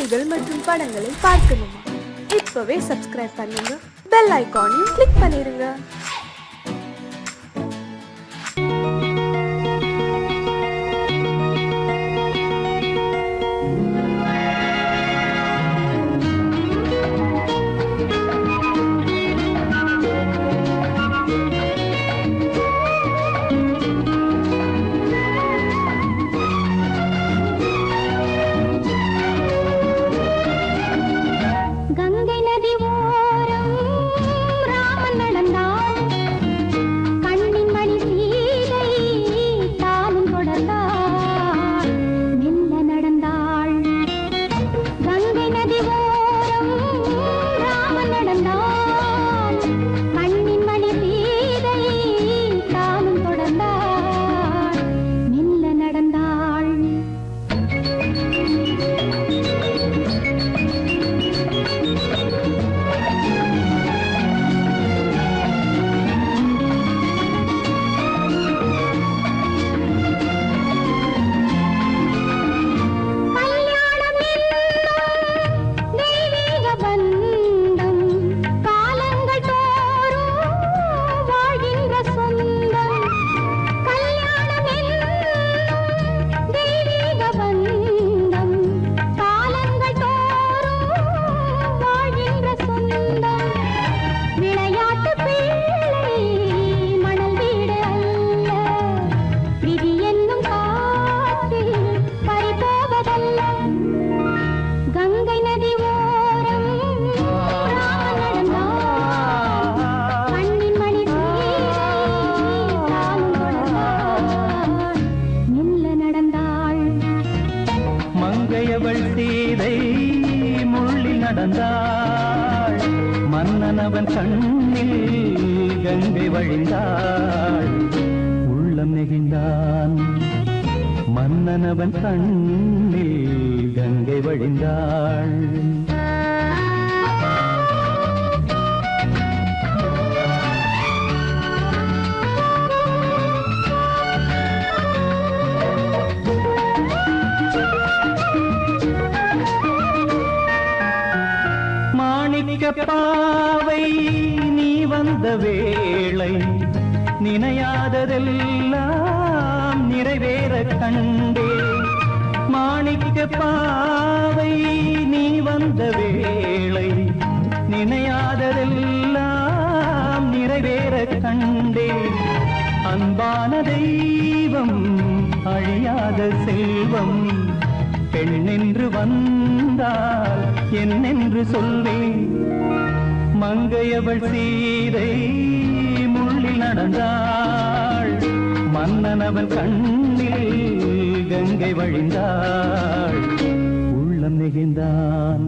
பாடல்கள் மற்றும் படங்களை பார்க்கணுமா? இப்பவே சப்ஸ்கிரைப் பண்ணுங்க, பெல் ஐகானையும் கிளிக் பண்ணிருங்க. நடந்தாள் மன்னனவன் கண்ணில் கங்கை வழிந்தாள். உள்ளம் நெகிழ்ந்தான் மன்னனவன் கண்ணில் கங்கை வழிந்தாள். பாவை நீ வந்த வேளை நினையாததெல்லாம் நிறைவேற கண்டே. மாணிக்க பாவை நீ வந்த வேளை நினையாததெல்லாம் நிறைவேற கண்டே. அன்பான தெய்வம் அழியாத செல்வம் பெண்ணென்று வந்தால் என்னென்று சொல்வேன். மங்கையவள் சீதை முள்ளில் நடந்தாள் மன்னனவன் கண்ணில் கங்கை வழிந்தாள். உள்ளம் நெகிழ்ந்தான்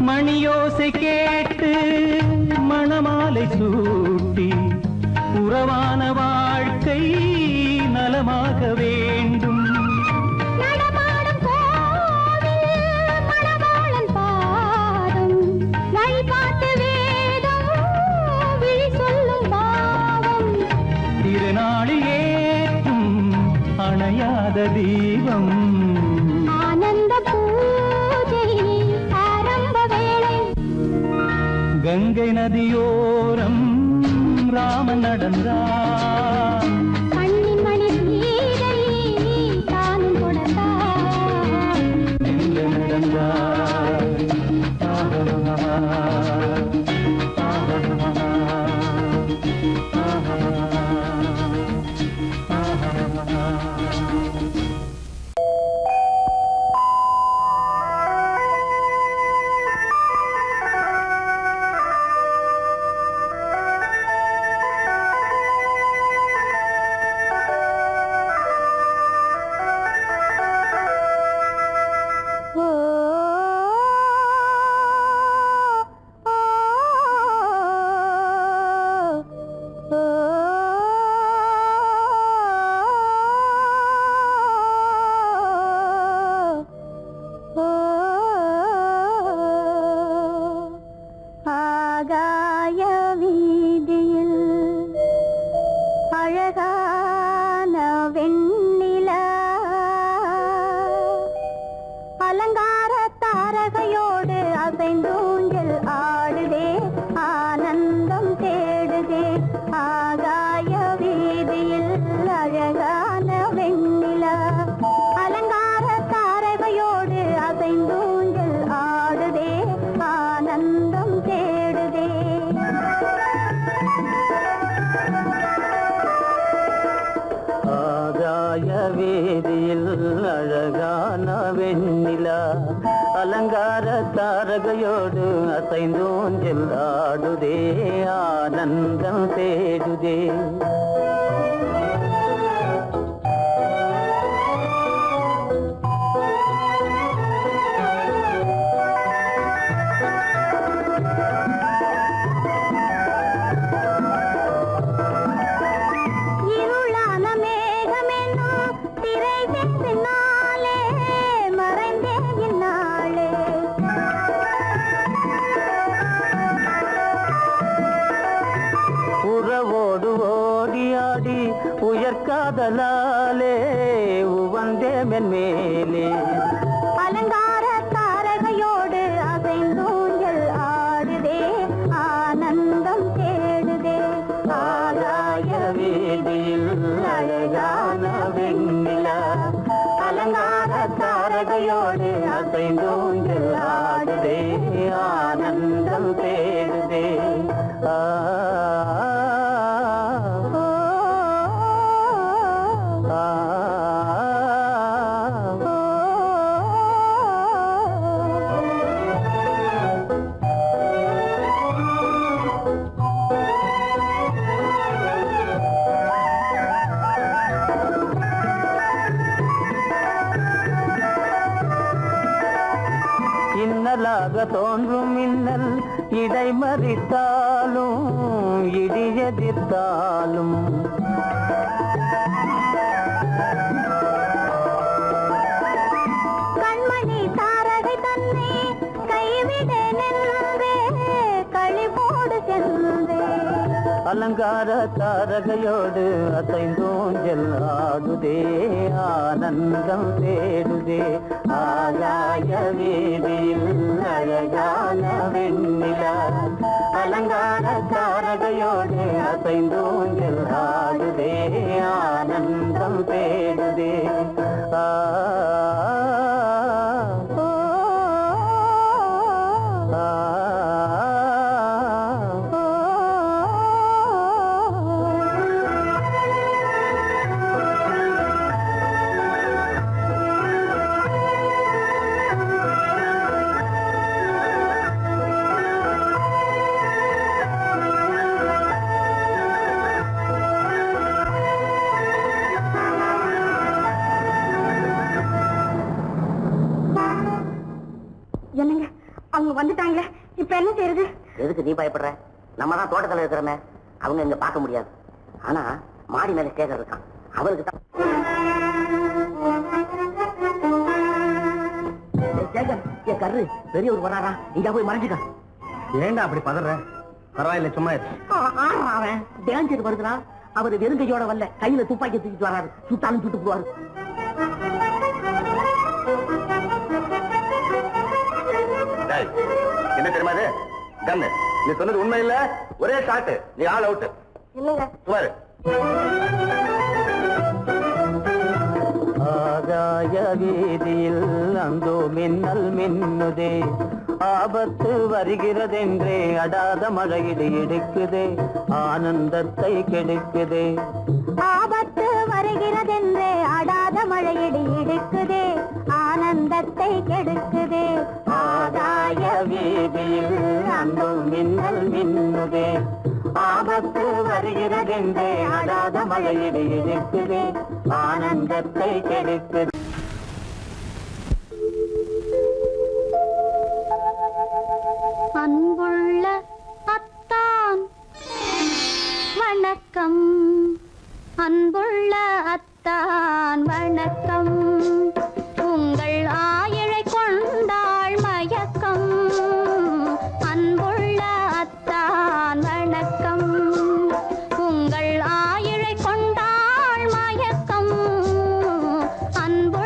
மணியோசை கேட்டு மணமாலை சூட்டி உறவான வாழ்க்கை நலமாக வேண்டும். நடமாடும் கோவில் மணவாளன் பாதம் வழிபாட்டு வேதம் விழி சொல்லும் பாவம். திருநாளில் ஏற்றும் அணையாத தீபம் ஆனந்த பூஜை ஆரம்ப வேளை. கங்கை நதியோரம் ராமன் நடந்தான் கண்ணின் மணி சீதை தானும் கொடுத்தான். எங்க நடந்தான் தாரகையோடு அசைந்தூஞ்சல் ஆடுதே ஆனந்தம் தேடுதே ஆகாய வீதியில் அழகான வெண்ணிலா அலங்கார தாரகையோடு அசைந்தூஞ்சல் ஆடுதே ஆனந்தம் தேடுதே ஆகாய வீதியில் அழகான வெண்ணிலா அலங்கார தாரகையோடு அசைந்தூஞ்சல் ஆடுதே ஆனந்தம் தேடுதே இருளான மேகமென்னும் திரைகள் பின்னாலே மறைந்தே இந்நாளே உறவோடு ஓடியாடி உயர்காதலாலே உவந்தே மென்மேலே அலங்கார தாரகையோடு அசைந்தூஞ்சல் ஆடுதே ஆனந்தம் தேடுதே ஆகாய வீதியில் அழகான வெண்ணிலா அலங்கார தாரகையோடு அசைந்தூஞ்சல் ஆடுதே ஆனந்தம் தேடுதே ஆ ஓ, ஆ, ஓ, இன்னலாக தோன்றும் மின்னல் இடைமறித்தாலும் இடியெதிர்த்தாலும் கண்மணி தாரகை தன்னை கைவிட நின்றே களிபோடு சென்றே அலங்கார தாரகையோடு அசைந்தூஞ்சல் ஆடுதே ஆனந்தம் தேடுதே ஆகாய வீதியில் அழகான வெண்ணிலா அலங்கார தாரகையோடு அசைந்தூஞ்சல் ஆடுதே ஆனந்தம் தேடுதே ஆ ஓ, ஆ, ஓ, என்னங்க அவங்க வந்துட்டாங்களே இப்ப என்ன செய்யறது எதுக்கு நீ பயப்படுற? நம்ம தான் தோட்டத்துல இருக்கிறோமே, அவங்க இங்க பார்க்க முடியாது. ஆனா மாடி மேல ஸ்டேஜர் இருக்கான், அவருக்கு தான். சேகர், என் கரு பெரியவர் வராரா, இங்க போய் மறைஞ்சுக்க. ஏண்டா அப்படி பதற? பரவாயில்ல, சும்மா இரு. அவன் டேஞ்சர் வருகிறான். அவர் வெறுங்கையோட வரல, கையில துப்பாக்கி தூக்கிட்டு வராரு. சுட்டாலும் சுட்டு போவாரு. என்ன தெரியுமா இது? கண்ணு. நீ சொன்னது உண்மை இல்ல, ஒரே ஷாட், நீ ஆல் அவுட். இல்லைங்க சுமாரு. ஆகாய வீதியில் அந்தோ மின்னல் மின்னுதே, ஆபத்து வருகிறதென்றே அடாத மழையிடு எடுக்குதே, ஆனந்தத்தை கெடுக்குதே. ஆபத்து வருகிறதென்றே அடாத மழையிடி இடுக்குதே ஆனந்தத்தை கெடுக்குதே ஆகாய வீதியில் அந்தோ மின்னல் மின்னுதே, ஆபத்து வருகிறதென்றே அடாத மழையிடு எடுக்குதே, ஆனந்தத்தை கெடுக்குதே. அன்புள்ள அத்தான் வணக்கம், அன்புள்ள அத்தான் வணக்கம், உங்கள் ஆயிழை கொண்டாள் மயக்கம், அன்புள்ள அத்தான் வணக்கம், உங்கள் ஆயிழை கொண்டாள் மயக்கம், அன்பு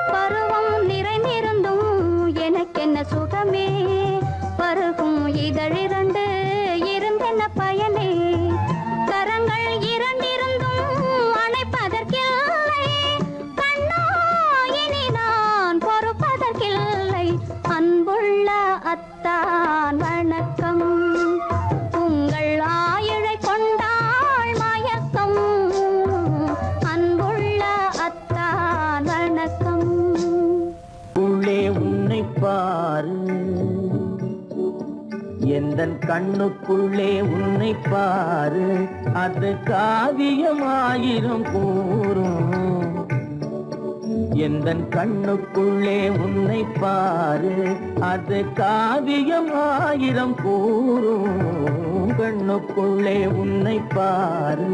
பருவம் நிறைந்திருந்தும் எனக்கென்ன சுகமே, பருகும் இதழிரண்டு இருந்தென்ன பயனே, கரங்கள் இரண்டிருந்தும் அணைப்பதற்கில்லை, கண்ணா இனி நான் பொறுப்பதற்கில்லை. அன்புள்ள அத்தான் வணக்கம், உங்கள் ஆயுளை கொண்டாள் மயக்கம். அன்புள்ள அத்தான் வணக்கம். உள்ளே உன்னை பாரு, எந்தன் கண்ணுக்குள்ளே உன்னை பாரு, அது காவியமாயிரும் கூறும். எந்தன் கண்ணுக்குள்ளே உன்னை பாரு, அது காவியமாயிரம் கூறும். கண்ணுக்குள்ளே உன்னை பாரு.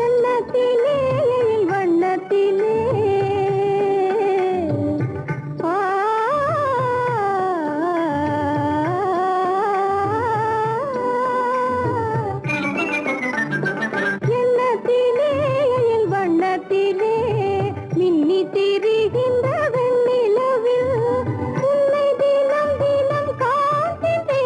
எண்ணத்திலே வண்ணத்திலே வண்ணத்திலே மின்னி திரிகின்ற வெண்ணிலவில் உன்னை தினம் தினம் காண்கின்றேன்,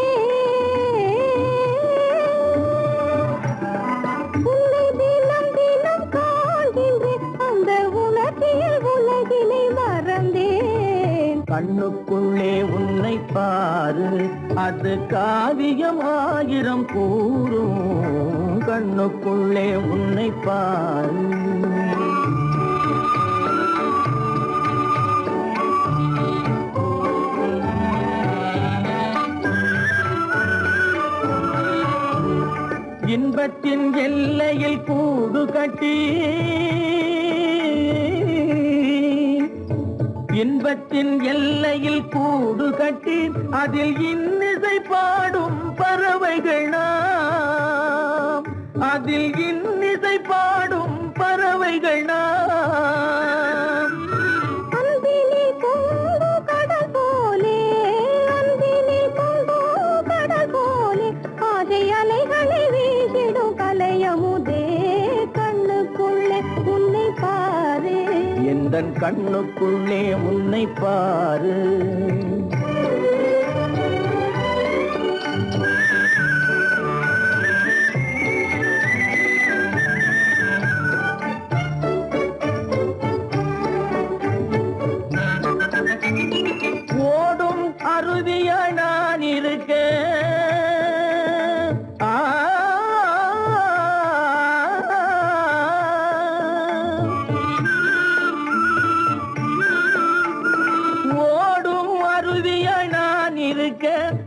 உன்னை தினம் தினம் காண்கின்றேன், அந்த உணர்ச்சியில் உலகினை மறந்தேன். கண்ணுக்குள்ளே உன்னை பாரு, அது காவியமாயிரம் கூறும். கண்ணுக்குள்ளே உன்னை பாரு. இன்பத்தின் எல்லையில் கூடு கட்டி, இன்பத்தின் எல்லையில் கூடு கட்டி, அதில் இன்னிசை பாடும் பறவைகள் நாம், அதில் இன்னிசை பாடும் பறவைகள் நாம். அன்பினில் பொங்கு கடல் போலே, அன்பினில் பொங்கு கடல் போலே, ஆசை அலைகளை வீசிடும் கலையமுதே. கண்ணுக்குள்ளே உன்னை பாரு, எந்தன் கண்ணுக்குள்ளே உன்னை பாரு. ஓடும் அருவிய நான் இருக்க, ஓடும் அருவிய நான் இருக்க,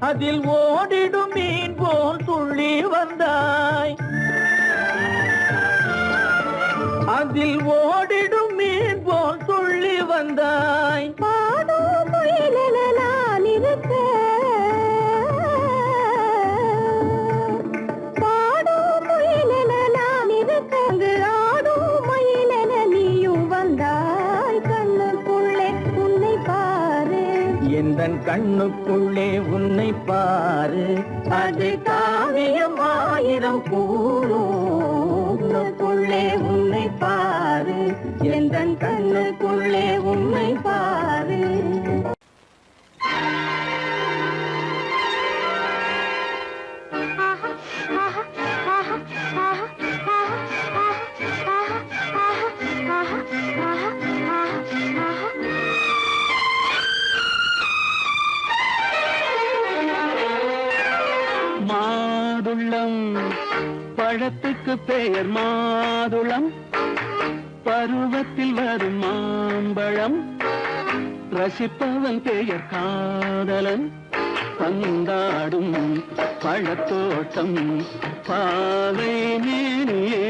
அதில் ஓடிடும் மீன் போல் துள்ளி வந்தாய், அதில் ஓடிடும் மீன் போல் துள்ளி வந்தாய். பாடும் முயலென நான் இருக்க, பாடும் முயலென நான் இருக்க, அங்கு ஆடும் மயிலென நீயும் வந்தாய். கண்ணுக்குள்ளே உன்னை பாரு, எந்தன் கண்ணுக்குள்ளே உன்னை பாரு, அது காவியம் ஆயிரம் கூறும். கண்ணுக்குள்ளே உன்னை பாரு, எந்தன் கண்ணுக்குள்ளே உன்னை பாரு. மாதுளம் பழத்துக்கு பெயர் மாதுளம், பருவத்தில் வரும் மாம்பழம், ரசிப்பவன் பெயர் காதலன், பந்தாடும் பழத்தோட்டம் பாவை மேனியே.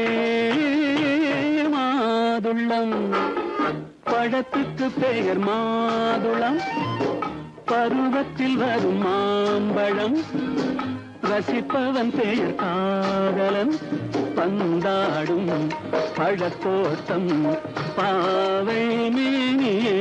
மாதுளம் பழத்துக்கு பெயர் மாதுளம், பருவத்தில் வரும் மாம்பழம், ரசிப்பவன் பெயர் காதலன், பந்தாடும் பழத்தோட்டம் பாவை மேனியே.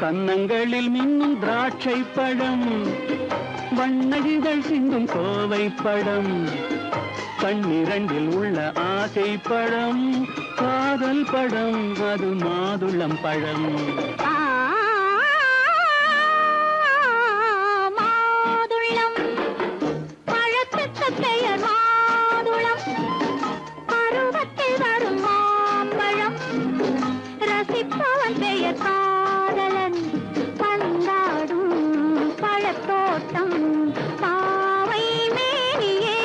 கன்னங்களில் மின்னும் திராட்சை பழம், வண்ணகிகள் சிந்தும் கோவை பழம், கண்ணிரண்டில் உள்ள ஆசை பழம், காதல் பழம், அது மாதுளம் பழம். மாதுளம் பழத்துக்கு பெயர் மாதுளம், பருவத்தில் வரும் மாம்பழம், ரசிப்பவன் பெயர் காதலன், பந்தாடும் பழத்தோட்டம், பாவை மேனியே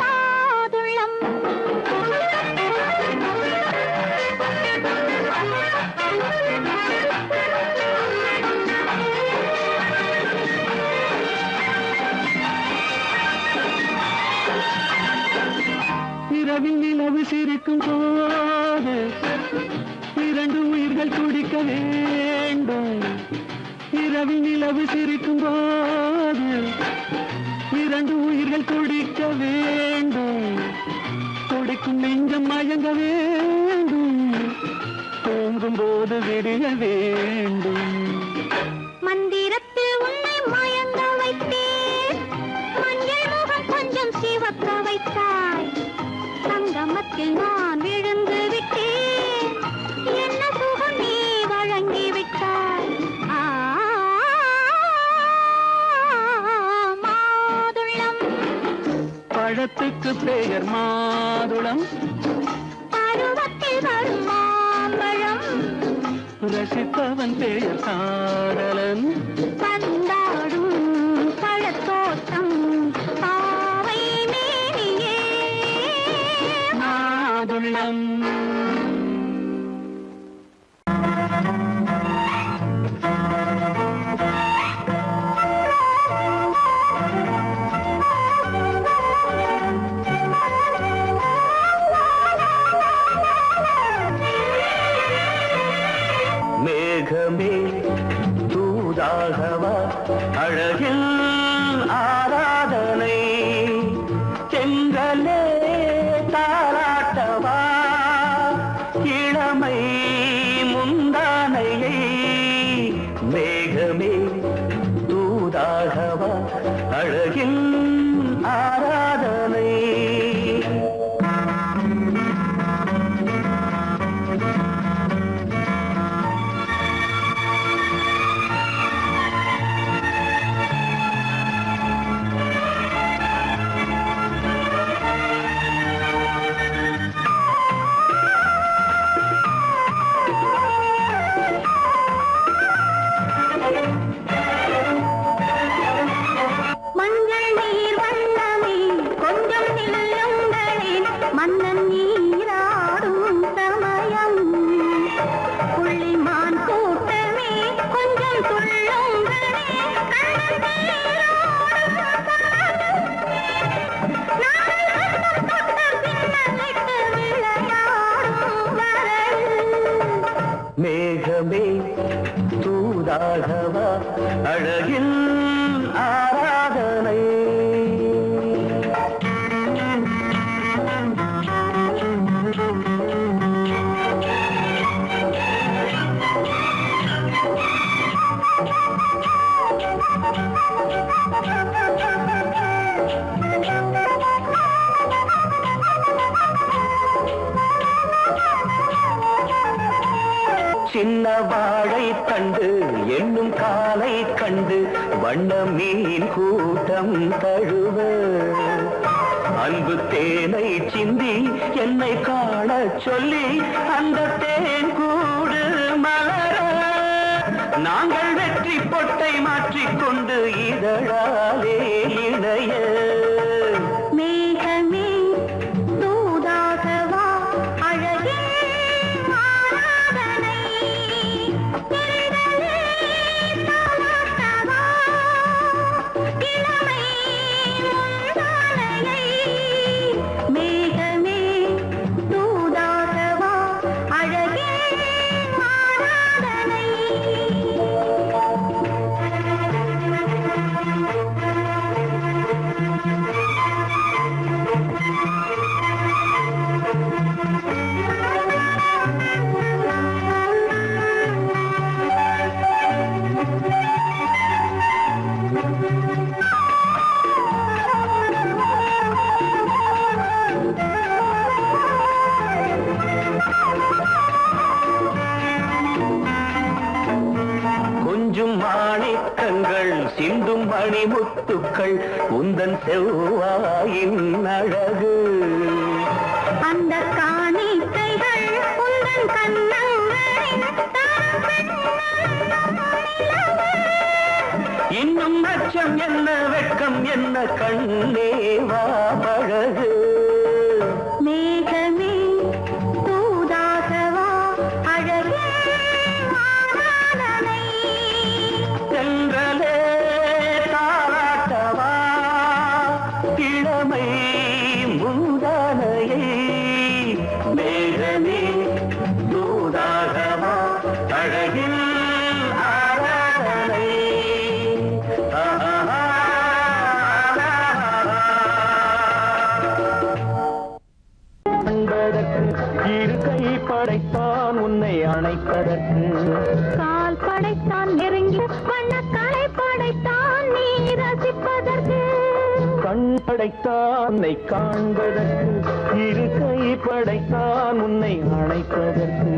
மாதுளம். இரவில் நிலவு சிரிக்கும் போது இரண்டு உயிர்கள் துடிக்க வேண்டும். இரவில் நிலவு சிரிக்கும் போது இரண்டு உயிர்கள் துடிக்க வேண்டும். துடிக்கும் நெஞ்சம் மயங்க வேண்டும், தூங்கும் போது விடிய வேண்டும். மந்திரத்தில் உன்னை மயங்க வைத்தேன், மஞ்சள் முகம் கொஞ்சம் சிவக்க வைத்தாய், சங்கமத்தில் நான் விழுந்து விட்டேன், என்ன சுகம் நீ வழங்கி விட்டாய். மாதுளம் பழத்துக்கு பெயர் மாதுளம், பருவத்தில் வரும் மாம்பழம், ரசிப்பவன் பெயர் காதலன், பந்தாடும் பழத்தோட்டம், பாவை மேனியே மாதுளம். மேகமே தூதாகவா அழகில் ஆராதனை, செங்கலே தாராட்டவா இளமை முந்தானையை. மேகமே தூதாகவா அழகில் ஆராதனை. மஞ்சள் நீர் வண்ணமே கொஞ்சம் நில்லுங்களேன், மன்னன் நீராடும் சமயம், புள்ளிமான் கூட்டமே கொஞ்சம் துள்ளுங்களே, கண்ணன் நீராடும் சமயம், நாங்கள் தொட்ட பின்னலிட்டு விளையாடும் வரல். மேகமே தூதாகவா அழகில் ஆராதனை. சின்ன வாழை தண்டு என்னும் காலை கண்டு வண்ண மீன் கூட்டம் தழுவ, அன்பு தேனை சிந்தி என்னை காண சொல்லி அந்த தேன் கூடு மலர, நாங்கள் வெற்றி பொட்டை மாற்றிக்கொண்டு இதழாலே இணைய. மேகமே தூதாகவா அழகே ஆராதனை, தென்றலே தாலாட்டவா இளமை முந்தானையை. மேகமே தூதாகவா அழகே ஆராதனை. மணிமுத்துக்கள் உந்தன் செவ்வாயின் அழகு. அந்த காணிக்கைகள் உந்தன் கண்ணங்களின் இன்னும் அச்சம் என்ன வெட்கம் என்ன கண்ணே வா பழகு. மேகமே தூதாகவா அழகே வானலை. சென்றலே தாராட்டவா இளமை மூதானையை. மேகமே தூதாகவா அழகில் ஆராதனை. இரு கை படைத்தான் உன்னை அணைப்பதற்கு. கால் படைத்தான் நெருங்கி வண்ணக்காலை படைத்தான் நீ ரசிப்பதற்கு. கண் படைத்தான் உன்னை காண்பதற்கு. இரு கை படைத்தான் உன்னை அணைப்பதற்கு.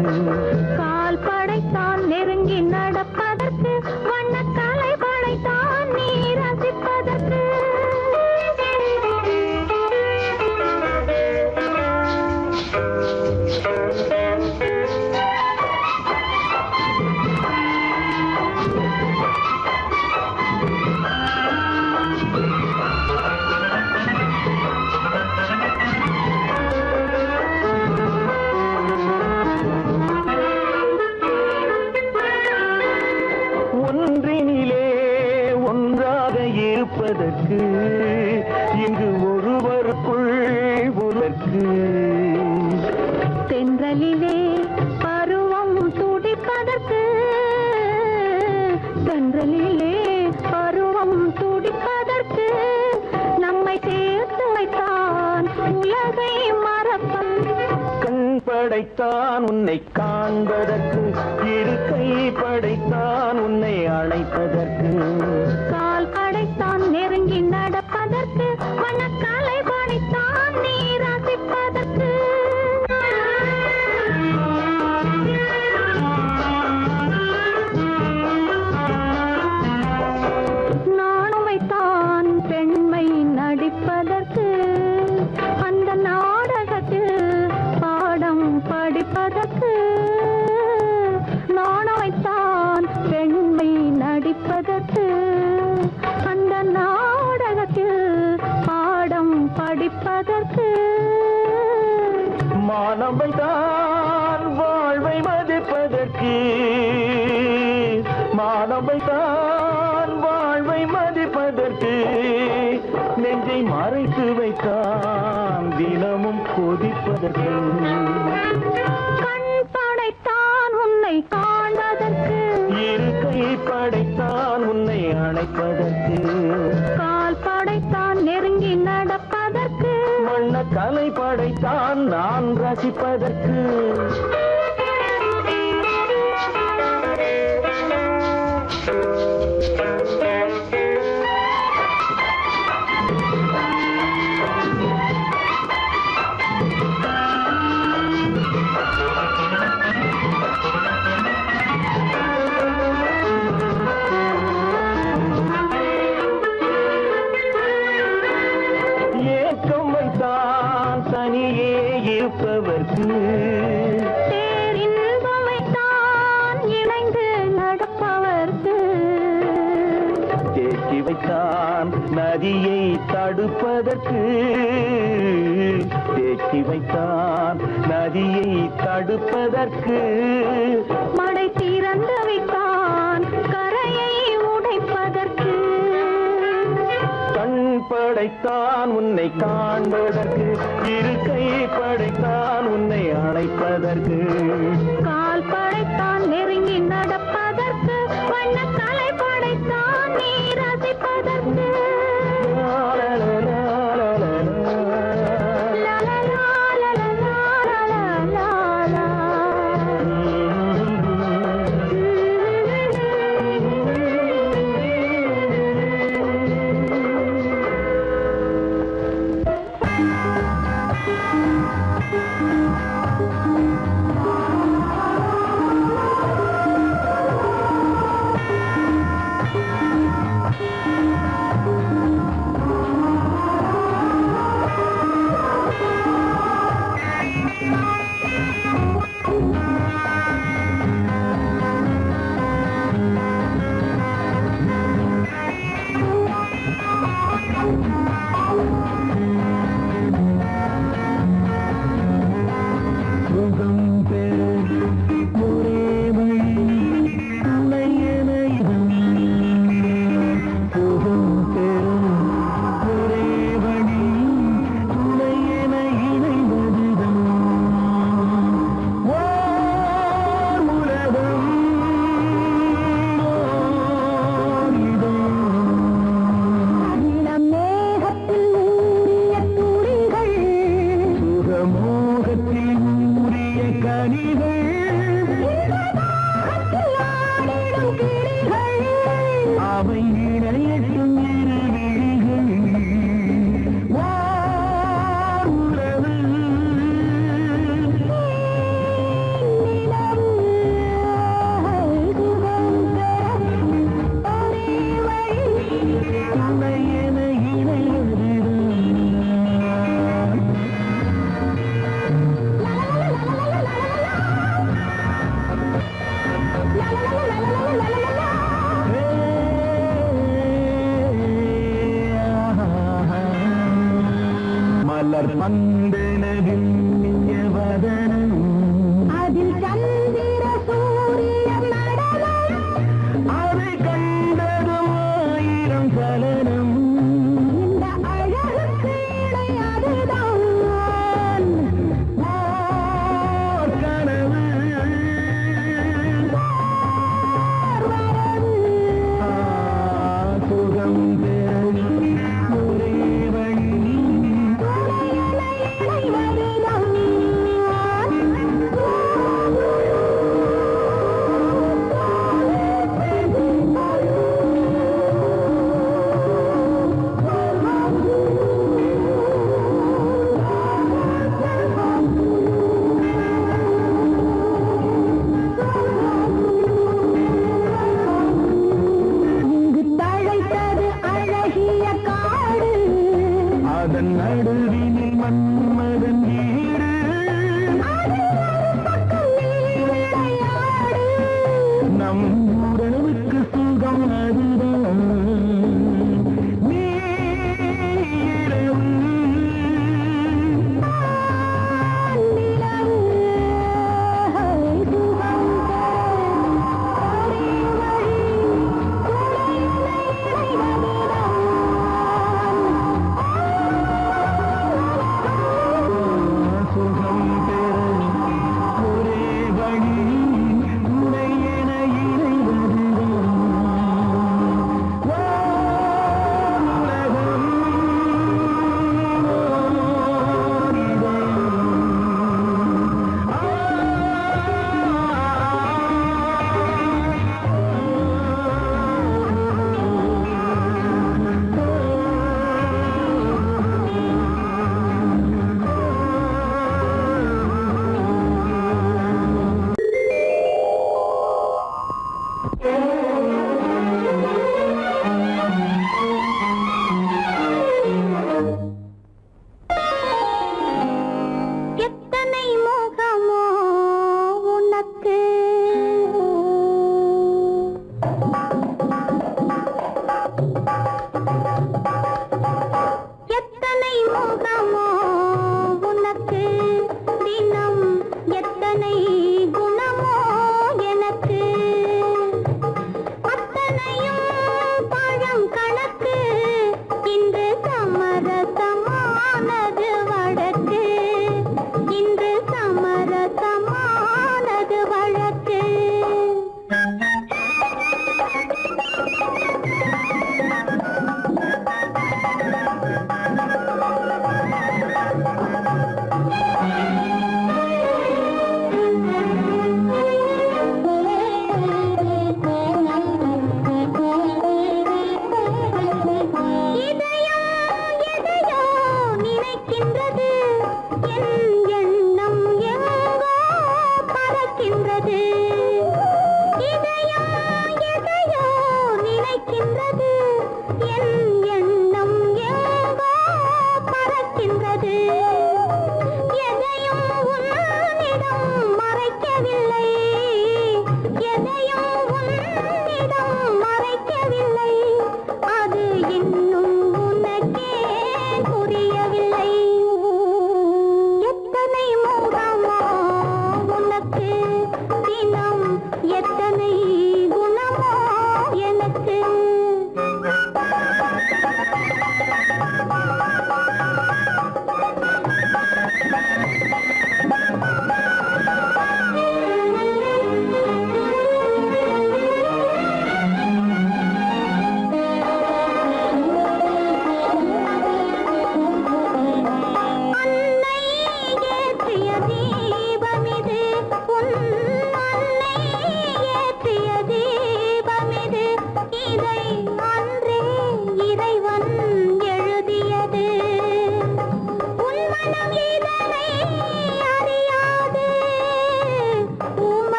கால் படைத்தான் நெருங்கி நடப்பதற்கு. வண்ணக்காலை படைத்தான் நீ ரசிப்பதற்கு. ஒன்றினிலே ஒன்றாக இருப்பதற்கு இங்கு ஒருவருக்குள் ஒருவருக்கு. தென்றலிலே பருவம் துடிப்பதற்கு. தென்றலிலே பருவம் துடிப்பதற்கு. நம்மை சேர்த்து வைத்தான் உலகை மறப்பன். கண் படைத்தான் உன்னை காண்பதற்கு. இரு கை படைத்தான் உன்னை அழைப்பதற்கு. கால் படைத்தான் நெருங்கி நடப்பதற்கு. வண்ணக்காலை படைத்தான் நீ ரசிப்பதற்கு. நானும் வைத்தான் பெண்மை நடிப்பதற்கு. அந்த நாடகத்தில் பாடம் படிப்பதற்கு. நானும் வைத்தான் பெண்மை நடிப்பதற்கு. அந்த நாடகத்தில் பாடம் படிப்பதற்கு. மானவைதான் வாழ்வை மதிப்பதற்கு. மானவைதான் வாழ்வை மதிப்பதற்கு. நெஞ்சை மறைத்து வைத்தான் தினமும் கொதிப்பதற்கு. கண் படைத்தான் உன்னை காண்பதற்கு. இரு கை படைத்தான் உன்னை அணைப்பதற்கு. கால் படைத்தான் நெருங்கி நடப்பதற்கு. வண்ண கலை படைத்தான் நான் ரசிப்பதற்கு. ஏக்கம் வைத்தான் தனியே இருப்பவர்க்கு. பேரின்பம் வைத்தான் இணைந்து நடப்பவர்க்கு. தேக்கி வைத்தான் நதியை தடுப்பதற்கு. தேக்கி வைத்தான் நதியை தடுப்பதற்கு. மடை திறந்து வைத்தான் கரையை உடைப்பதற்கு. கண் படைத்தான் உன்னை காண்பதற்கு. இரு கை படைத்தான் உன்னை அழைப்பதற்கு. கால் படைத்தான் நெருங்கி நடப்பதற்கு. வண்ணக்கலை படைத்தான் நீ ரசிப்பதற்கு. சுகம் பெற ஒரே வழி துணை என சுகம் பெற ஒரே வழி துணை என இணைவதுதான் ஓர் உலகம் ஓர் இதயம் மேகத்தில் ஊறிய துளிகள் சுகமோகத்தில் ஊறிய கனிகள் ஆடிடும் கிளிகள் அவை இணையட்டும் இரு விழிகள் ஓர் உறவு துணை என இணைவதுதான்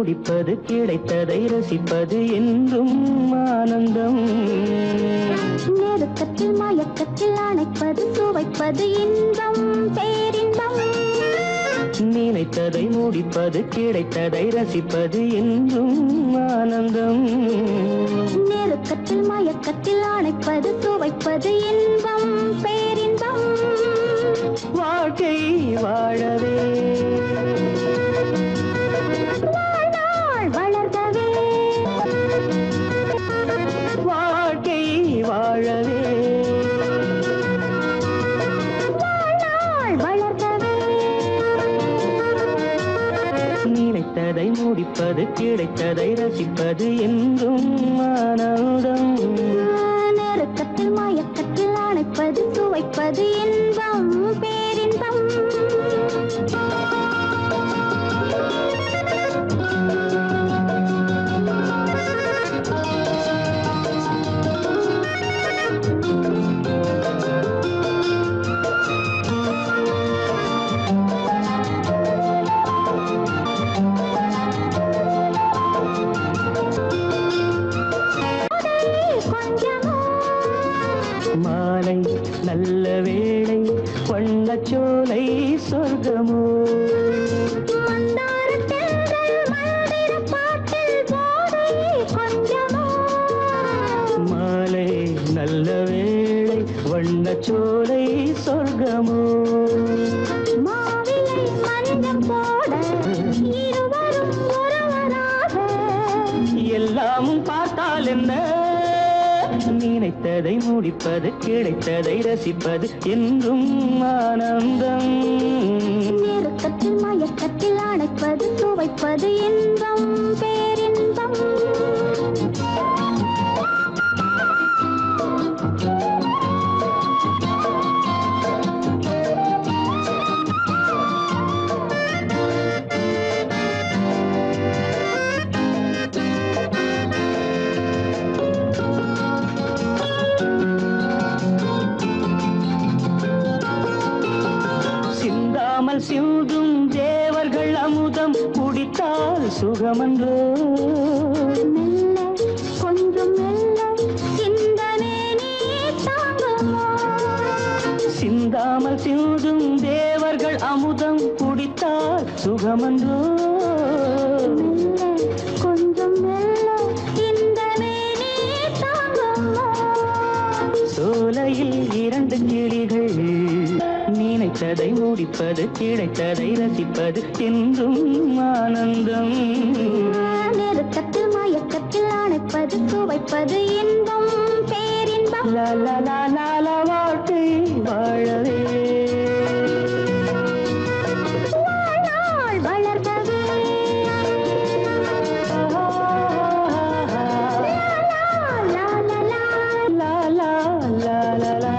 முடிப்பது கிடைத்ததை ரசிப்பது என்றும் ஆனந்தம். நெருக்கத்தில் மயக்கத்தில் அணைப்பது சுவைப்பது இன்பம் பேரின்பம். நினைத்ததை முடிப்பது கிடைத்ததை ரசிப்பது என்றும் ஆனந்தம். நெருக்கத்தில் மயக்கத்தில் அணைப்பது சுவைப்பது இன்பம் பேரின்பம். வாழ்க்கை வாழவே வாழ்நாள் வளர்கவே வாழ்க்கை வாழவே வாழ்நாள் வளர்கவே. நினைத்ததை முடிப்பது கிடைத்ததை ரசிப்பது என்றும் ஆனந்தம். நெருக்கத்தில் மயக்கத்தில் அணைப்பது சுவைப்பது இன்பம் பேரின்பம். மாலை நல்ல வேளை வண்ணச்சோலை சொர்க்கமோ. மாலை நல்ல வேளை வண்ணச்சோலை சொர்க்கமோ. மாவிலை மஞ்சம் போட இருவரும் ஒருவராக எல்லாம் பார்த்தால் என்ன, நினைத்ததை முடிப்பது கிடைத்ததை ரசிப்பது என்றும் ஆனந்தம். நெருக்கத்தில் மயக்கத்தில் அணைப்பது சுவைப்பது இன்பம் பேரின்பம். சிந்தாமல் சிந்தும் தேவர்கள் அமுதம் குடித்தால் சுகமன்றோ. மெல்ல கொஞ்சம் மெல்ல இந்த மேனி தாங்குமோ. சிந்தாமல் சிந்தும் தேவர்கள் அமுதம் குடித்தால் சுகமன்றோ. மெல்ல கொஞ்சம் மெல்ல இந்த மேனி தாங்குமோ. சோலையில் இரண்டு கிளிகள் நினைத்ததை முடிப்பது கிடைத்ததை ரசிப்பது என்றும் ஆனந்தம். நெருக்கத்தில் மயக்கத்தில் அணைப்பது சுவைப்பது இன்பம் பேரின்பம். லா லா லா லா லா வாழ்க்கை வாழவே வாழ்நாள் வளர்கவே லா லா லா லா லா லா லா லா.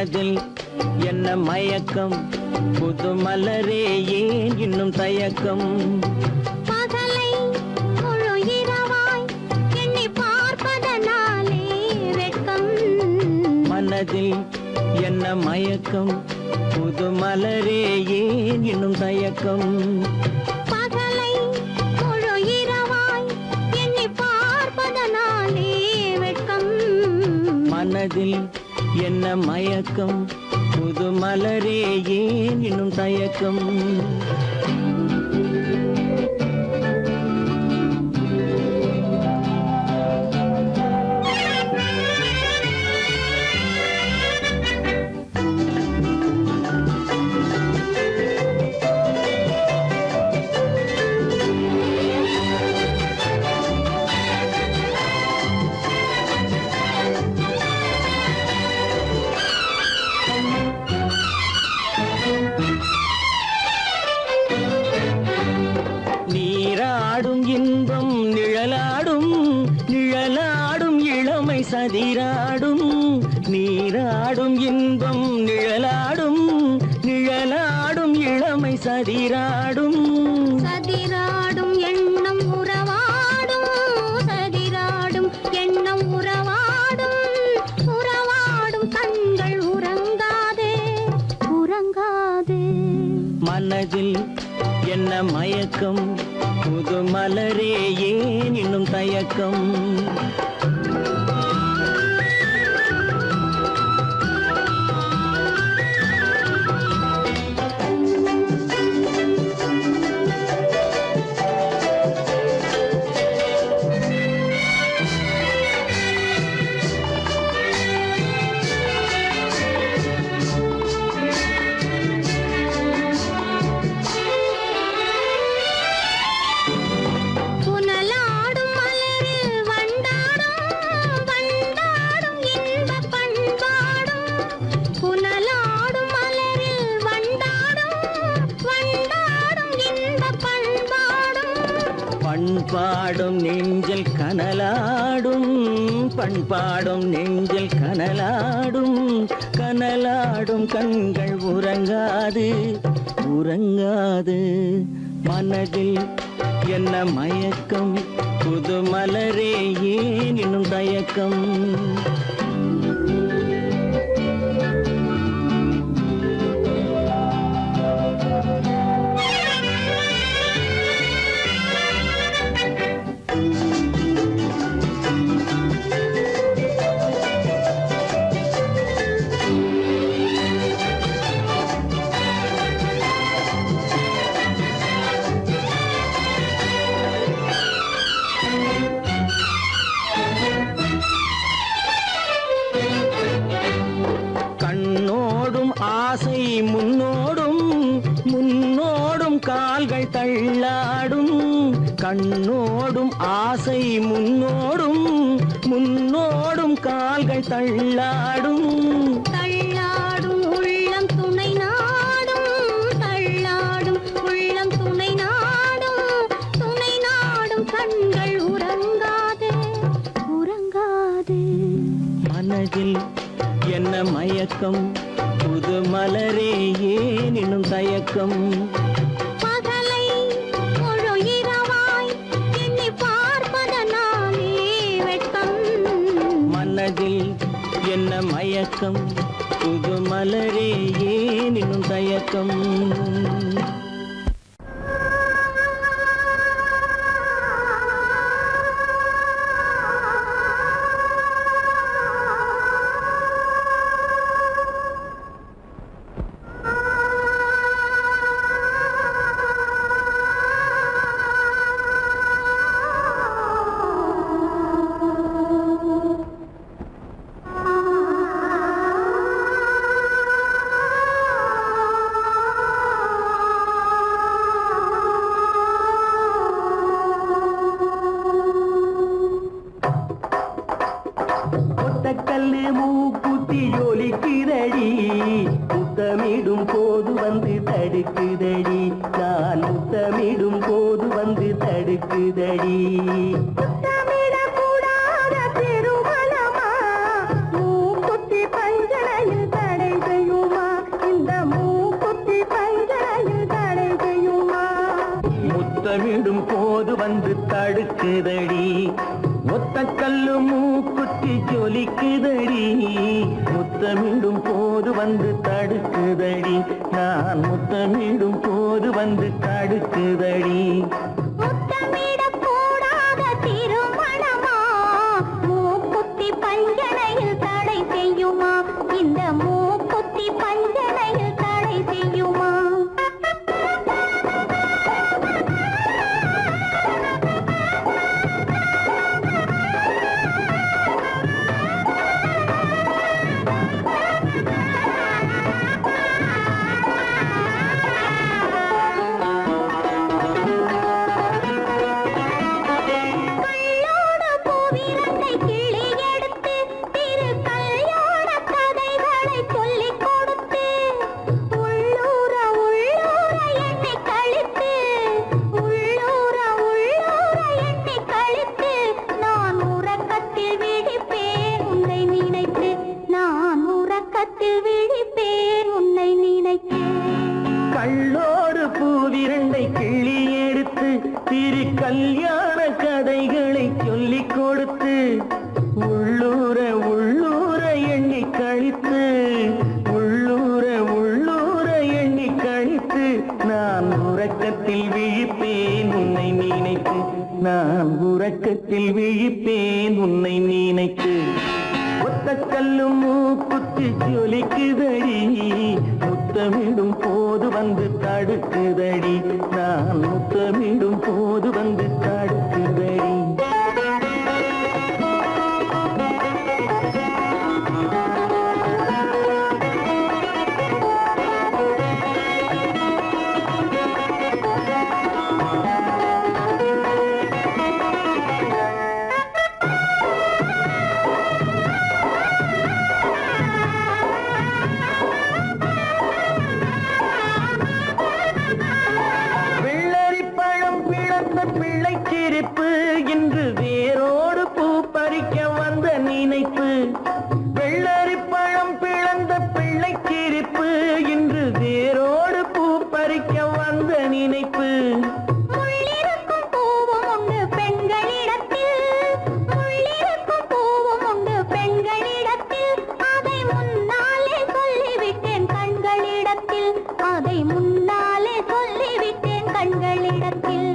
மனதில் என்ன மயக்கம் புது மலரே ஏன் இன்னும் தயக்கம் பகலை முழு இரவாய் எண்ணி பார்ப்பதனாலே வெட்கம் மனதில் என்ன மயக்கம் புது மலரே ஏன் இன்னும் தயக்கம் பகலை முழு இரவாய் எண்ணி பார்ப்பதனாலே வெட்கம் மனதில் என்ன மயக்கம் புது மலரே ஏன் இன்னும் தயக்கம் நீராடும் இன்பம் நிழலாடும் நிழலாடும் இளமை சதிராடும் நீராடும் இன்பம் நிழலாடும் நிழலாடும் இளமை சதிராடும் சதிராடும் எண்ணம் உறவாடும் சதிராடும் எண்ணம் உறவாடும் உறவாடும் கண்கள் உறங்காதே உறங்காதே மனதில் என்ன மயக்கம் புது மலரே ஏன் இன்னும் தயக்கம் புனலாடும் மலரில் வண்டாடும் வண்டாடும் இன்பப் பண்பாடும் புனலாடும் மலரில் வண்டாடும் வண்டாடும் இன்பப் பண்பாடும் பண்பாடும் நெஞ்சில் கனலாடும் பண்பாடும் நெஞ்சில் கனலாடும் கனலாடும் கண்கள் உறங்காது உறங்காது மனதில் என்ன மயக்கம் புது மலரே ஏன் இன்னும் தயக்கம் கண்ணோடும் ஆசை முன்னோடும் முன்னோடும் கால்கள் தள்ளாடும் கண்ணோடும் ஆசை முன்னோடும் முன்னோடும் கால்கள் தள்ளாடும் தள்ளாடும் உள்ளம் துணை நாடும் தள்ளாடும் உள்ளம் துணை நாடும் கண்கள் உறங்காதே உறங்காதே மனதில் என்ன மயக்கம் புது மலரே ஏன் இன்னும் தயக்கம் பகலை முழு இரவாய் எண்ணி பார்ப்பதனாலே வெட்கம் மனதில் என்ன மயக்கம் புது மலரே ஏன் இன்னும் தயக்கம் கல்லு மூக்குத்தி ஜொலிக்குதடி முத்தமிடும் போது வந்து தடுக்குதடி நான் முத்தமிடும் போது வந்து தடுக்குதடி முத்தமிடக்கூடாத திருமணமா மூக்குத்தி பஞ்சனையில் தடை போது வந்து தடுக்குதடி ஒத்த கல்லு மூக்குத்தி ஜொலிக்குதடி முத்தமிடும் போது வந்து தடுக்குதடி நான் முத்தமிடும் போது வந்து தடுக்குதடி முத்தமிடக் கூடாத திருமணமா மூக்குத்தி பஞ்சனையில் தடை செய்யுமா இந்த மூக்குத்தி பஞ்சனையில் தடை செய்யுமா கள்ளோடு பூவிரண்டை கிள்ளி எடுத்து திரு கல்யாண கதைகளை சொல்லிக் கொடுத்து உள்ளூர உள்ளூர எண்ணி கழித்து உள்ளூர உள்ளூர எண்ணி கழித்து நான் உறக்கத்தில் விழிப்பேன் உன்னை நினைத்து நான் உறக்கத்தில் விழிப்பேன் உன்னை நினைத்து ஒத்த கல்லு மூக்குத்தி ஜொலிக்குதடி முத்தமிடும் போது வந்து தடுக்குதடி நான் முத்தமிடும் போது வந்து தடுக்குதடி பிள்ளைச்சிரிப்பு இன்று வேரோடு பூ பறிக்க வந்த நினைப்பு வெள்ளரி பழம் பிளந்த பிள்ளைச்சிரிப்பு இன்று வேரோடு பூ பறிக்க வந்த நினைப்பு முள்ளிருக்கும் பூவும் உண்டு பெண்களிடத்தில் முள்ளிருக்கும் பூவும் உண்டு பெண்களிடத்தில் அதை முன்னாலே சொல்லிவிட்டேன் கண்களிடத்தில் அதை முன்னாலே சொல்லிவிட்டேன் கண்களிடத்தில்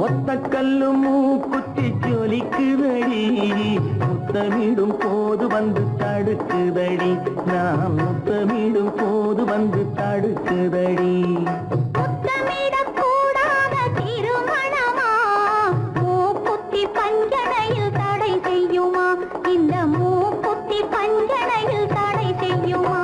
ஒத்த கல்லு மூக்குத்தி ஜொலிக்குதடி முத்தமிடும் போது வந்து தடுக்குதடி நான் முத்தமிடும் போது வந்து தடுக்குதடி முத்தமிடக் கூடாத திருமணமா மூக்குத்தி பஞ்சனையில் தடை செய்யுமா இந்த மூக்குத்தி பஞ்சனையில் தடை செய்யுமா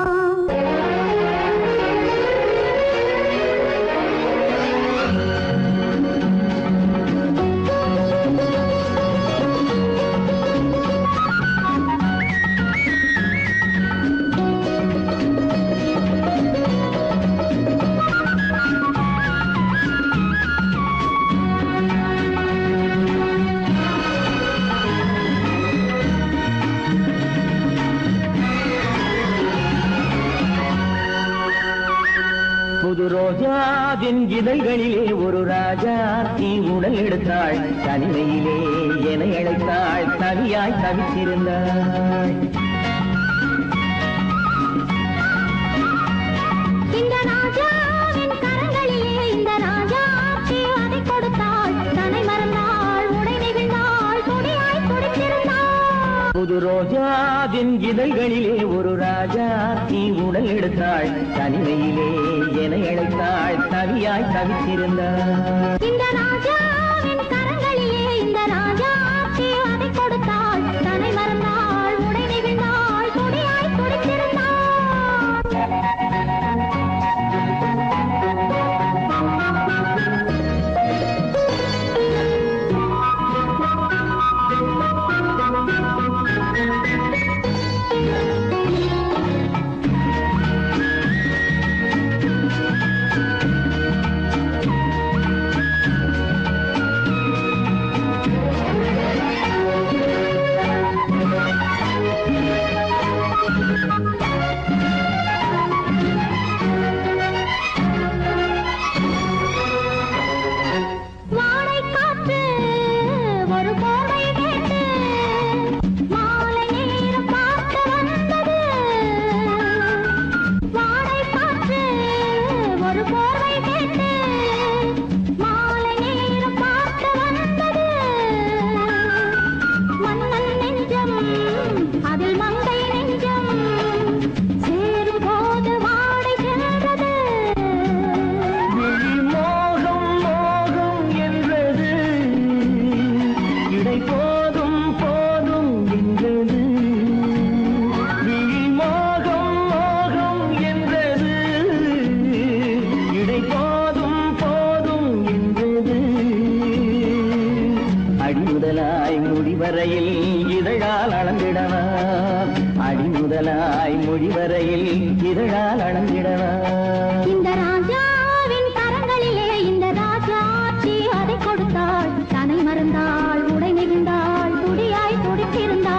புது ரோஜாவின் இதழ்களிலே ஒரு ராஜா தீ உடல் எடுத்தாள் தனிமையிலே என அழைத்தாள் தனியாய் தவித்திருந்தாள் இந்த ராஜாவின் கரங்களிலே இந்த ராஜா அதை கொடுத்தாள் தன்னை மறந்தாள் உடை நெகிழ்ந்தாள் துடியாய் துடித்திருந்தாள் புது ரோஜாவின் இதழ்களிலே ஒரு ராஜா தீ உடல் எடுத்தாள் தனிமையிலே என அழைத்தாள் தனியாய் தவித்திருந்தாள் இந்த ராஜாவின் கரங்களிலே இந்த ராஜா அதை கொடுத்தாள் தன்னை மறந்தாள் உடை நெகிழ்ந்தாள் துடியாய் துடித்திருந்தாள் ஒரு போர்வை கேட்டு மாலை நேரம் பார்க்க வந்தது வாடை காற்று ஒரு போர்வை கேட்டு மாலை நேரம் பார்க்க வந்தது மன்னன் நெஞ்சம் அதில் மங்கை நெஞ்சம் சேரும் போது வாடை சென்றது விழி மோகம் மோகம் என்றது இடை போதும் போதும் என்றது விழி மோகம் மோகம் என்றது இடை போதும் போதும் என்றது அடிமுதலாய் முடிவரையில் இதழால் அளந்திடவா அடிமுதலாய் முடிவரையில் இதழால் அளந்திடவா இந்த ராஜாவின் கரங்களிலே இந்த ராஜாச்சி அதை கொடுத்தாள் தன்னை மறந்தாள் உடை நெகிழ்ந்தாள் துடியாய் துடித்திருந்தாள்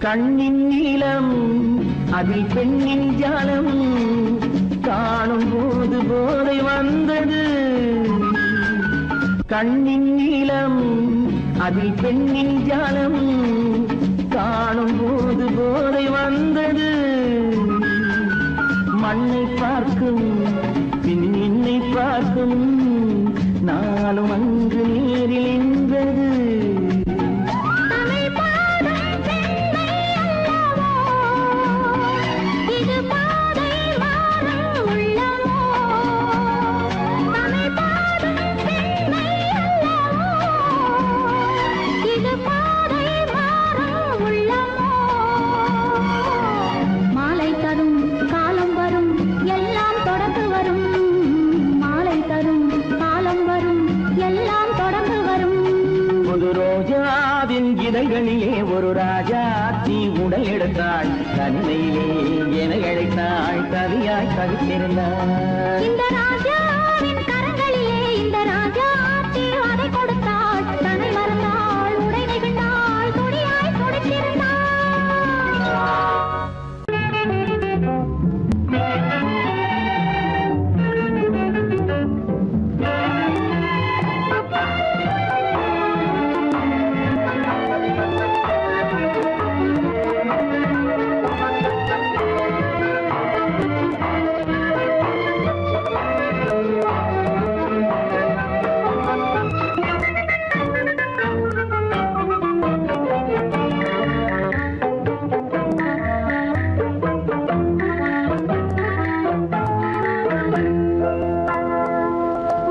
கண்ணின் நீளம் அதில் பெண்ணின் ஜாலம் காணும் போது போதை வந்தது கண்ணின் நீளம் அதில் பெண்ணின் ஜாலம் காணும் போது போதை வந்தது மண்ணை பார்க்கும் பின் என்னை பார்க்கும் நாளும் அங்கு நேரில் என்பது தமிழ் பாடும் பெண்மை அல்லவோ இது பாதை மாறும் உள்ளமோ தமிழ் பாடும் பெண்மை அல்லவோ இது பாதை மாறும் உள்ளமோ மாலை தரும் காலம் வரும் எல்லாம் தொடர்ந்து வரும் மாலை தரும் காலம் வரும் எல்லாம் தொடர்ந்து வரும் புது ரோஜாவின் இதழ்களிலே ஒரு ராஜா தீ உடல் எடுத்தாள் தனிமையிலே என அழைத்தாள் கவியாய் கவித்திருந்தாள் இந்த ராஜாவின் கரங்களிலே இந்த ராஜாச்சி அதை கொடுத்தாள் தன்னை மறந்தாள் உடை நெகிழ்ந்தாள் துடியாய் துடித்திருந்தாள்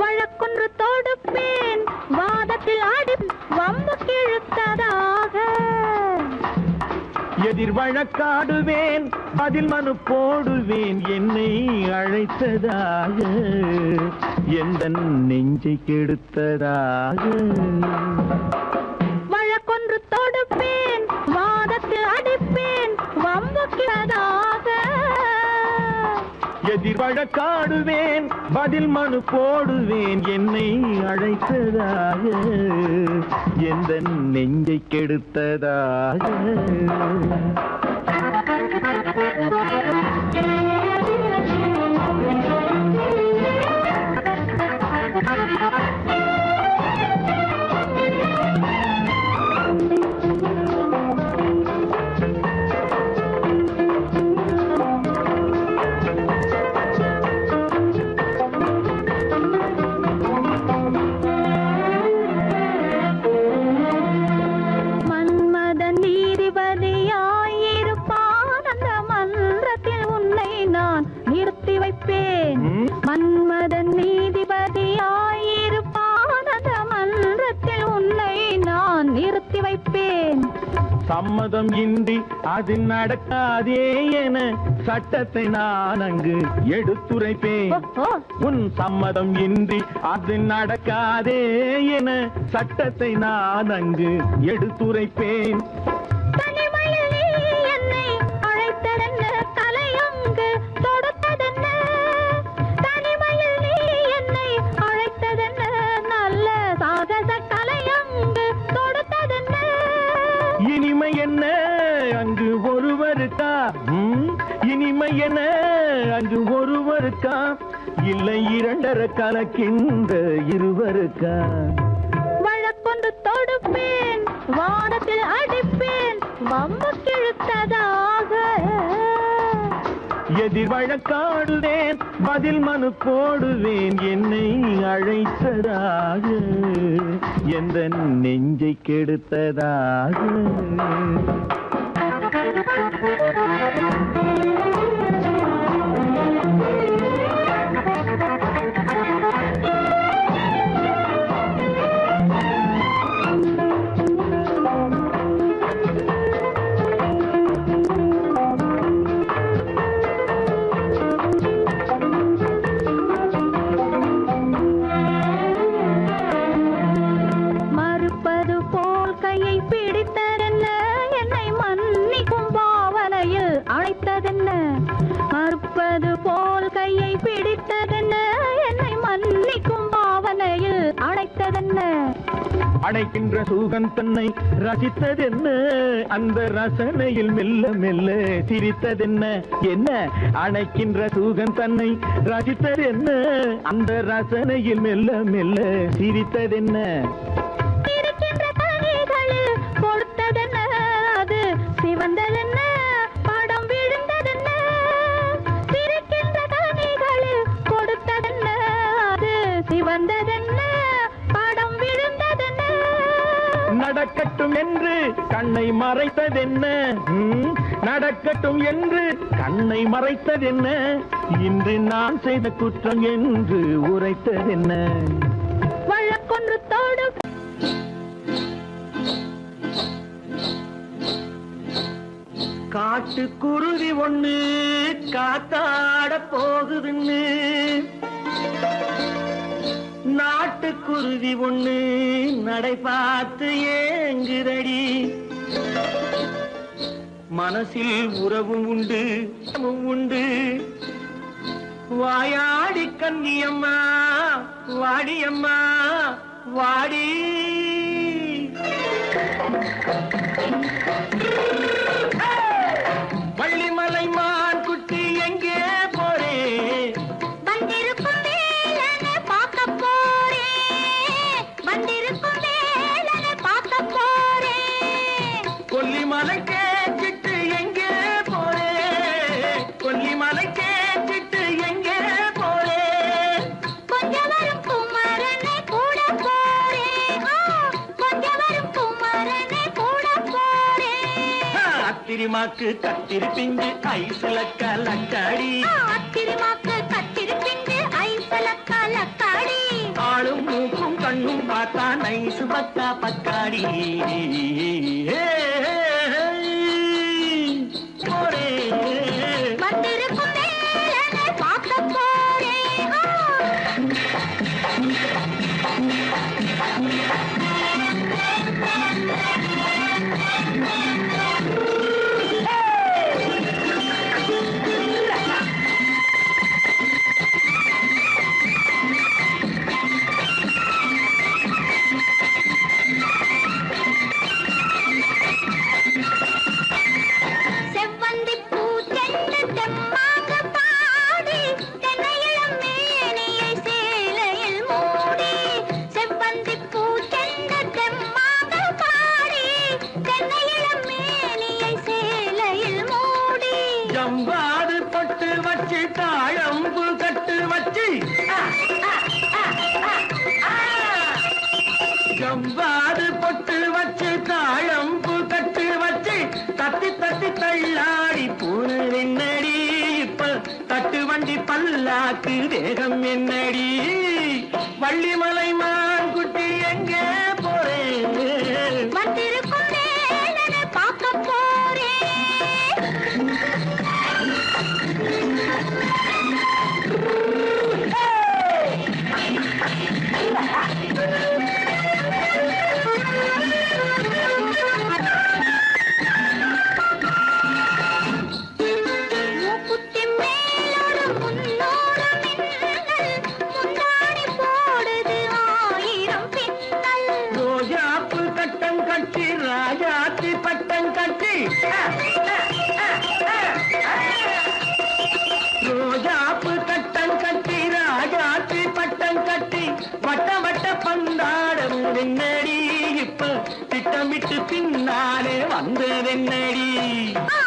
வழக்கொன்று தொடுப்பேன் வாதத்தில் ஆடி வம்பு கிழுத்ததாக எதிர் வழக்காடுவேன் அதில் மனு போடுவேன் என்னை அழைத்ததாக எந்த நெஞ்சை கெடுத்ததாக வழக்கொன்று தொடுப்பேன் வாதத்தில் அடிப்பேன் வம்பு கிழதாக எதிர் வழக்காடுவேன் பதில் மனு போடுவேன் என்னை அழைத்ததாக எந்த நெஞ்சை கெடுத்ததாக மன்மத நீதிபதியாயிருப்பான் அந்த மன்றத்தில் உன்னை நான் சம்மதம் இன்றி அது நடக்காதே என சட்டத்தை நான் அங்கு எடுத்துரைப்பேன். உன் சம்மதம் இன்றி அது நடக்காதே என சட்டத்தை நான் அங்கு எடுத்துரைப்பேன். தனிமையில் நீ என்னை அழைத்ததென்ன, தலையங்கு தொடுத்ததென்ன? தனிமையில் நீ என்னை அழைத்ததென்ன, நல்ல சாகச தலையங்கு தொடுத்ததென்ன? இனிமை என்ன அங்கு ஒருவருக்கா? இனிமை என்ன அங்கு ஒருவருக்கா? இல்லை இரண்டரை கலக்கின்ற இருவருக்கா? வழக்கொண்டு தொடுப்பேன், வானத்தில் அடிப்பேன், வம்பு கிழுத்ததாக. எதிர் வழக்காடுவேன், பதில் மனு போடுவேன், என்னை அழைத்ததாக, எந்த நெஞ்சை கெடுத்ததாக. மறுப்பது போல் கையை பிடித்ததென்ன, என்னை மன்னிக்கும் பாவனையில் அழைத்ததென்ன? மறுப்பது போல் கையை பிடித்ததென்ன, என்னை மன்னிக்கும் பாவனையில் அழைத்ததென்ன? அடைக்கின்ற சுகம் தன்னை ரசித்ததென்ன, அந்த ரசனையில் மெல்ல மெல்ல சிரித்ததென்ன? என்ன அணைக்கின்ற சுகம் தன்னை ரசித்ததென்ன, அந்த ரசனையில் மெல்ல மெல்ல சிரித்ததென்ன? இருக்கின்ற கனிகளில் கொடுத்ததென்ன, அது சிவந்ததென்ன, படம் விழுந்ததென்ன? இருக்கின்ற கனிகளில் கொடுத்ததென்ன, அது சிவந்ததென்ன, படம் விழுந்ததென்ன? நடக்கட்டும் என்று கண்ணை மறைத்ததென்ன? நடக்கட்டும் என்று கண்ணை மறைத்ததென்ன? இன்று நான் செய்த குற்றம் என்று உரைத்ததென்ன? வழக்கொன்று தொடு காட்டுக்குருவி ஒண்ணு காத்தாட போகுதுன்னு, நாட்டுக்குருவி ஒண்ணு நடை பார்த்து ஏங்குதடி. மனசில் உறவும் உண்டு உண்டு, வாயாடி கன்னியம்மா வாடியம்மா வாடி. வள்ளிமலை மான் குட்டி எங்கே போறே? வந்திருக்கும் வேலனை பார்க்க போறேன், வந்திருக்கும் வேலனை பார்க்க போறேன். கொல்லிமலை கேட்டுட்டு எங்கே போறே? கொல்லிமலை கேட்டுட்டு எங்கே போறே? கொஞ்சம் வரும் குமரனை கூட போறேன், கொஞ்சம் வரும் குமரனை கூட போறேன். அத்திரிமாக்கு கத்திரி பிஞ்சு ஐசுல கலக்காடி, அத்திரிமாக்கு கத்திரி பிஞ்சு ஐசல கலக்காடி. ஆளும் மூக்கும் கண்ணும் பார்த்தா நைசு பக்கா பக்காடி. போரே வந்திருக்கும் வேலனை பார்க்க போறேன். செவ்வந்தி பூ தென்று தெம்மாக பாடி, தென்னையிளம் மேனியை சேலையில் மூடி. செவ்வந்தி பூ தென்று தெம்மாக பாடி, தென்னையிளம் மேனியை சேலையில் மூடி. ஜம்பாது பொட்டு வச்சு தாழம்பு கட்டு வச்சு, ஜம்பாது பொட்டு வச்சு தாழம்பு கட்டு வச்சு, தட்டி தட்டி தள்ளாடி பூனு என்னடி? இப்ப தட்டு வண்டி பல்லாக்கு வேகம் என்னடி? வள்ளிமலை மான் குட்டி எங்கே போறேன்? வந்திருக்கும் வேலனை பார்க்க பந்தாடவும் என்னடி இப்ப திட்டமிட்டு பின்னாலே வந்ததென்னடி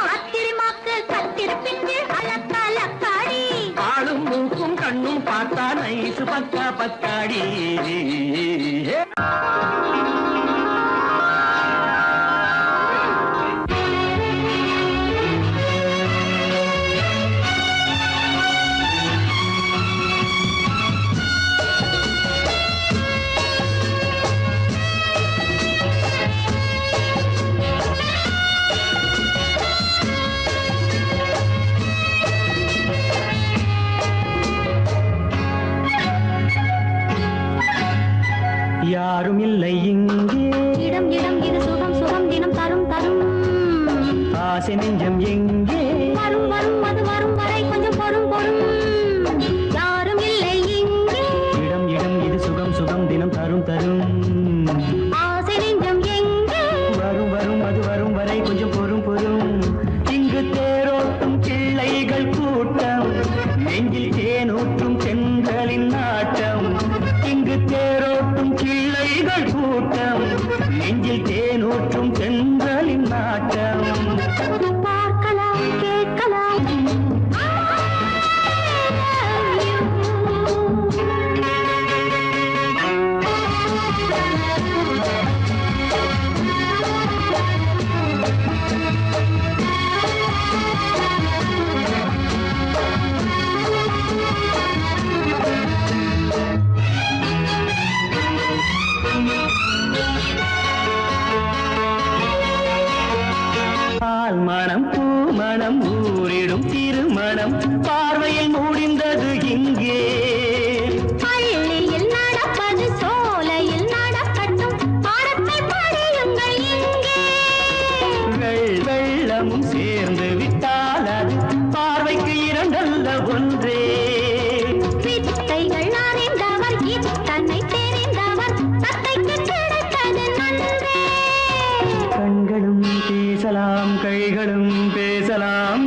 அத்திரிமாக்கு கத்திருப்பிங்கு அலக்காடி ஆளும் மூக்கும் கண்ணும் பார்த்தா நைசு பக்கா பக்காடி யாரும் இல்லை இங்கே இடம் இடம் இது சுகம் சுகம் தினம் தரும் தரும் ஆசை நெஞ்சம் எங்கே வரும் வரும் அது வரும் வரை கொஞ்சம் பொறும் பொறும் யாரும் இல்லை இங்கே இடம் இடம் இது சுகம் சுகம் தினம் தரும் தரும் ஆசை நெஞ்சம் எங்கே வரும் வரும் அது வரும் வரை கொஞ்சம் பொறும் பொறும் இங்கு தேரோட்டும் பிள்ளைகள் கூட்டம் நெஞ்சில் தேனூற்றும் செங்கலின் நாட்டம் இங்கு தேரோட்டும் பிள்ளைகள் கூட்டம் நெஞ்சில் தேனூற்றும் செங்கலின் நாட்டம் பார்க்கலாம் கேட்கலாம் பால் மணம் பூ மணம் ஊரிடும் திருமணம் பார்வையில் முடிந்தது இங்கே பள்ளியில் நடப்பது சோலையில் நடக்கட்டும் பாடத்தை படியுங்கள் இங்கே வெள்ளமும் சேர்ந்து விட்டால் அது பார்வைக்கு இரண்டல்ல ஒன்றே வித்தைகள் அறிந்தவர் இத்தனை தெரிந்தவர் தத்தைக்கு கிடைத்தது நன்றே கண்களும் பேசலாம் கைகளும் பேசலாம்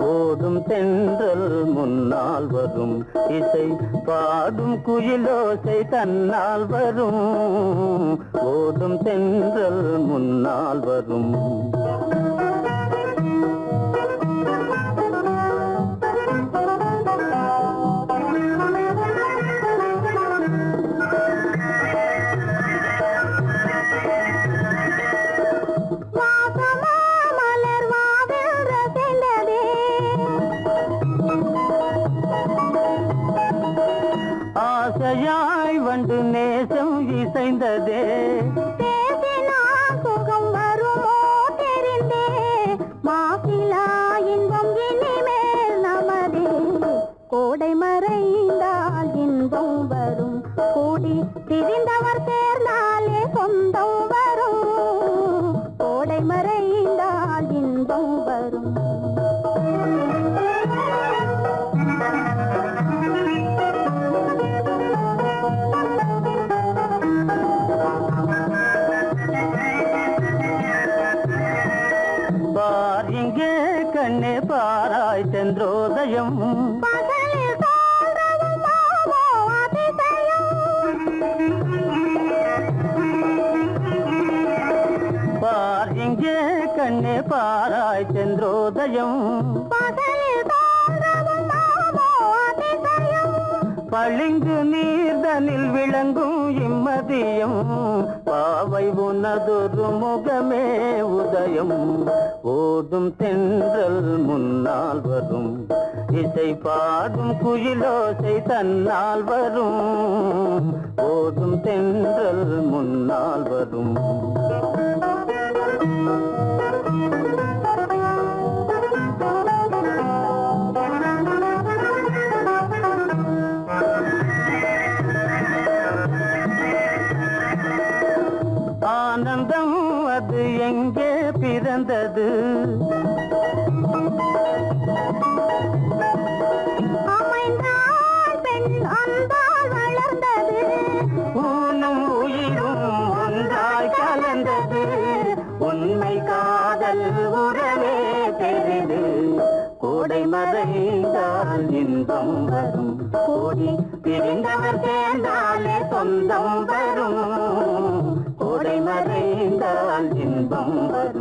ஓடும் தென்றல் முன்னால் வரும் இசை பாடும் குயிலோசை தன்னால் வரும் ஓடும் தென்றல் முன்னால் வரும் ஆசையாய் வந்து நேசம் இசைந்ததே சுகம் வருமோ தெரிந்தே மாசிலா இன்பம் இனிமேல் நமதே கோடை மறைந்தால் இன்பம் வரும் கூடி திரிந்தவர் சேர்ந்தாலே சொந்தம் வரும் கோடை மறைந்தால் இன்பம் வரும் பார் இங்கே கண்ணே பாராய் சென்றோதயம் பகலில் தோன்றவும் மாமோ அதிசயம் பார் இங்கே கண்ணே பாராய் சென்றோதயம் பகலில் தோன்றவும் மாமோ அதிசயம் பளிங்கு நீர்தனில் விளங்கும் இம்மதியம் பாவை உனதொரு முகமே உதயம் ஓடும் தென்றல் முன்னால் வரும் இசை பாடும் குயிலோசை தன்னால் வரும் ஓடும் தென்றல் முன்னால் வரும் ஆனந்தம் அது எங்கே பிறந்தது அமைந்தால் பெண் அன்பால் வளர்ந்தது ஊனும் உயிரும் ஒன்றாய் கலந்தது உண்மை காதல் உறவே தெரிது கோடை மறைந்தால் இன்பம் வரும் கோடி பிரிந்தவர் சேர்ந்தாலே சொந்தம் வரும் கோடை மறைந்தால் இன்பம் வரும்